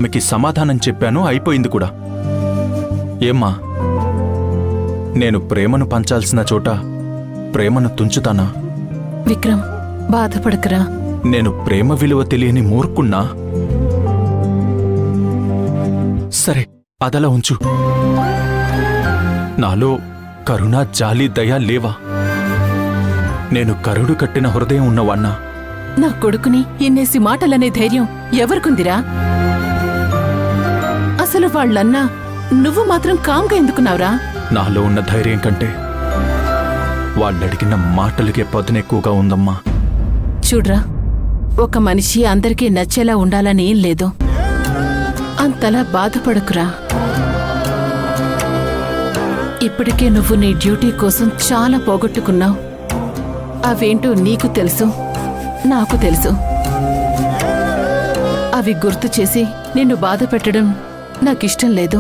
మీకు సమాధానం చెప్పాను, అయిపోయింది కూడా. ఏమ్మా, నేను ప్రేమను పంచాల్సిన చోట ప్రేమను తుంచుతానా? విక్రమ్, బాధపడకరా. నేను ప్రేమ విలువ తెలియని మూర్ఖున్నా? సరే, అదలా ఉంచు. నాలో కరుణ, జాలి, దయ లేవా? నేను కరుడు కట్టిన హృదయం ఉన్నవాణ్ణా? నా కొడుకుని ఇన్నేసి మాటలనే ధైర్యం ఎవరికుందిరా? అసలు వాళ్ళన్నా నువ్వు మాత్రం కామ్గా ఎందుకున్నావురా? నాలో ఉన్న ధైర్యం కంటే వాళ్ళడిగిన మాటలకే పదునెక్కువగా ఉందమ్మా. చూడ్రా, ఒక మనిషి అందరికీ నచ్చేలా ఉండాలని ఏం లేదు. అంతలా బాధపడకురా. ఇప్పటికే నువ్వు నీ డ్యూటీ కోసం చాలా పోగొట్టుకున్నావు. అవేంటో నీకు తెలుసు, నాకు తెలుసు. అవి గుర్తు చేసి నిన్ను బాధ పెట్టడం నాకిష్టం లేదు.